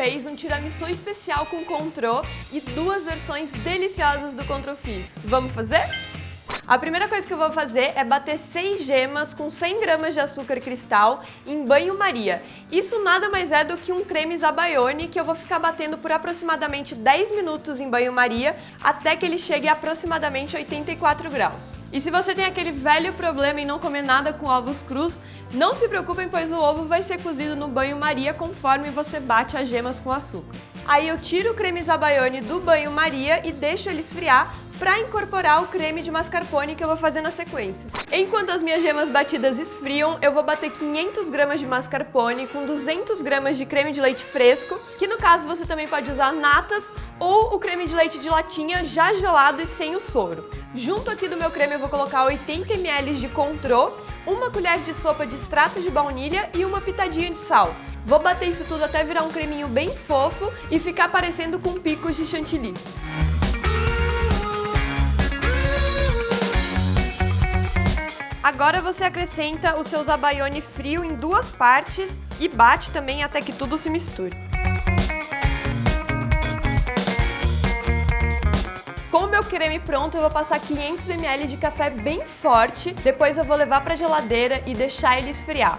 vocês um tiramisu especial com contrô e duas versões deliciosas do ContrôFizz. Vamos fazer? A primeira coisa que eu vou fazer é bater 6 gemas com 100 gramas de açúcar cristal em banho-maria. Isso nada mais é do que um creme Zabaglione que eu vou ficar batendo por aproximadamente 10 minutos em banho-maria até que ele chegue a aproximadamente 84 graus. E se você tem aquele velho problema em não comer nada com ovos crus, não se preocupem, pois o ovo vai ser cozido no banho-maria conforme você bate as gemas com açúcar. Aí eu tiro o creme Zabaglione do banho-maria e deixo ele esfriar para incorporar o creme de mascarpone que eu vou fazer na sequência. Enquanto as minhas gemas batidas esfriam, eu vou bater 500 gramas de mascarpone com 200 gramas de creme de leite fresco, que no caso você também pode usar natas ou o creme de leite de latinha já gelado e sem o soro. Junto aqui do meu creme eu vou colocar 80 ml de contrô, uma colher de sopa de extrato de baunilha e uma pitadinha de sal. Vou bater isso tudo até virar um creminho bem fofo e ficar parecendo com picos de chantilly. Agora você acrescenta o seu Zabaglione frio em 2 partes e bate também até que tudo se misture. Com o meu creme pronto, eu vou passar 500 ml de café bem forte, depois eu vou levar para a geladeira e deixar ele esfriar.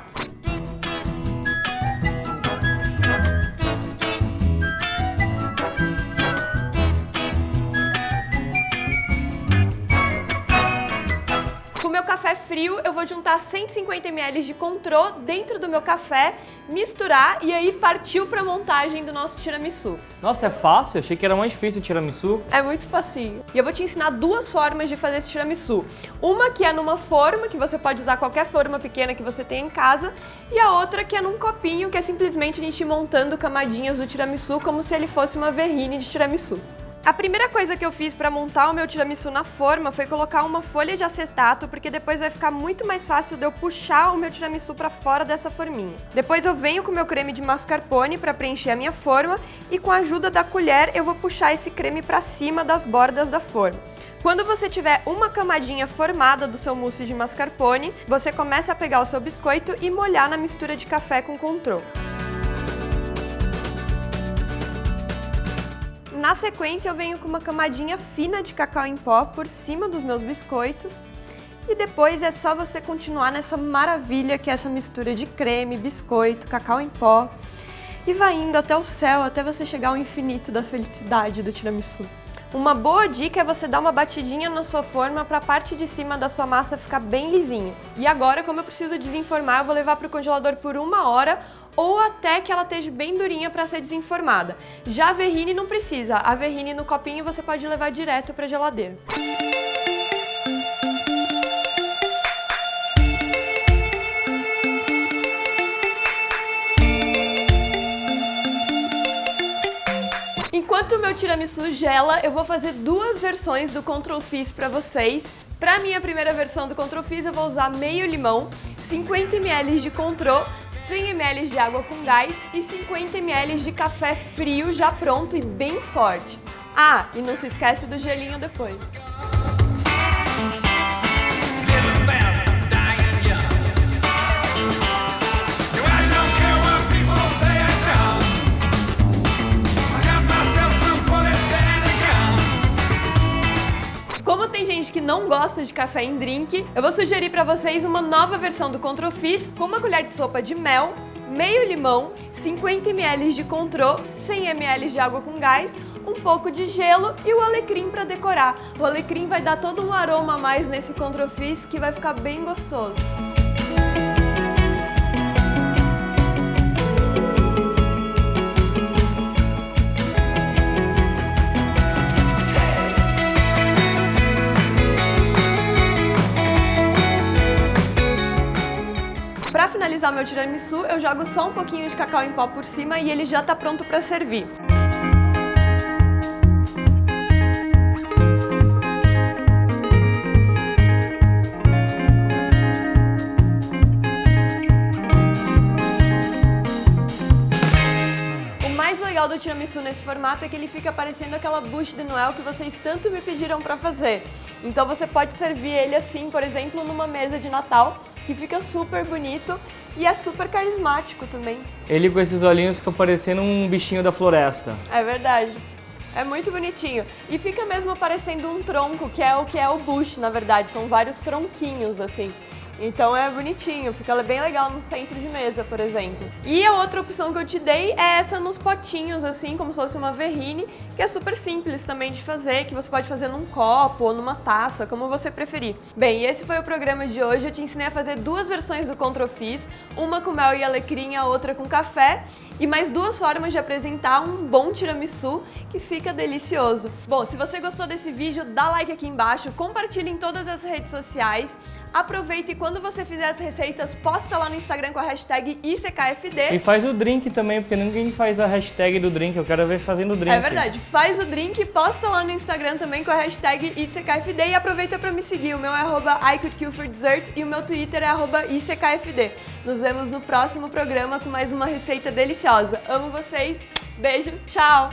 Com o meu café frio, eu vou juntar 150 ml de contrô dentro do meu café, misturar e aí partiu para a montagem do nosso tiramisu. Nossa, é fácil? Achei que era mais difícil o tiramisu. É muito facinho. E eu vou te ensinar 2 formas de fazer esse tiramisu. Uma que é numa forma, que você pode usar qualquer forma pequena que você tenha em casa, e a outra que é num copinho, que é simplesmente a gente ir montando camadinhas do tiramisu como se ele fosse uma terrine de tiramisu. A primeira coisa que eu fiz para montar o meu tiramisu na forma foi colocar uma folha de acetato, porque depois vai ficar muito mais fácil de eu puxar o meu tiramisu para fora dessa forminha. Depois eu venho com o meu creme de mascarpone para preencher a minha forma e com a ajuda da colher eu vou puxar esse creme para cima das bordas da forma. Quando você tiver uma camadinha formada do seu mousse de mascarpone, você começa a pegar o seu biscoito e molhar na mistura de café com contrô. Na sequência, eu venho com uma camadinha fina de cacau em pó por cima dos meus biscoitos e depois é só você continuar nessa maravilha que é essa mistura de creme, biscoito, cacau em pó e vai indo até o céu, até você chegar ao infinito da felicidade do tiramisu. Uma boa dica é você dar uma batidinha na sua forma para a parte de cima da sua massa ficar bem lisinha. E agora, como eu preciso desenformar, eu vou levar para o congelador por 1 hora ou até que ela esteja bem durinha para ser desenformada. Já a terrine não precisa, a terrine no copinho você pode levar direto para a geladeira. Enquanto o meu tiramisu gela, eu vou fazer 2 versões do ContrôFizz para vocês. Para minha primeira versão do ContrôFizz eu vou usar meio limão, 50 ml de contrô, 100 ml de água com gás e 50 ml de café frio já pronto e bem forte. Ah, e não se esquece do gelinho depois. Como tem gente que não gosta de café em drink, eu vou sugerir para vocês uma nova versão do ContrôFizz com uma colher de sopa de mel, meio limão, 50 ml de contrô, 100 ml de água com gás, um pouco de gelo e o alecrim para decorar. O alecrim vai dar todo um aroma a mais nesse ContrôFizz que vai ficar bem gostoso. Para finalizar meu tiramisu, eu jogo só um pouquinho de cacau em pó por cima e ele já está pronto para servir. O mais legal do tiramisu nesse formato é que ele fica parecendo aquela bûche de Noel que vocês tanto me pediram para fazer. Então você pode servir ele assim, por exemplo, numa mesa de Natal, que fica super bonito e é super carismático também. Ele com esses olhinhos fica parecendo um bichinho da floresta. É verdade. É muito bonitinho. E fica mesmo parecendo um tronco, que é o bush, na verdade. São vários tronquinhos, assim. Então é bonitinho, fica bem legal no centro de mesa, por exemplo. E a outra opção que eu te dei é essa nos potinhos, assim, como se fosse uma verrine, que é super simples também de fazer, que você pode fazer num copo ou numa taça, como você preferir. Bem, esse foi o programa de hoje. Eu te ensinei a fazer 2 versões do Controfis, uma com mel e alecrim, a outra com café, e mais 2 formas de apresentar um bom tiramisu que fica delicioso. Bom, se você gostou desse vídeo, dá like aqui embaixo, compartilha em todas as redes sociais, aproveita e quando você fizer as receitas, posta lá no Instagram com a hashtag ICKFD. E faz o drink também, porque ninguém faz a hashtag do drink, eu quero ver fazendo o drink. É verdade, faz o drink, posta lá no Instagram também com a hashtag ICKFD e aproveita pra me seguir, o meu é @ICouldKillForDessert e o meu Twitter é @ICKFD. Nos vemos no próximo programa com mais uma receita deliciosa. Amo vocês, beijo, tchau!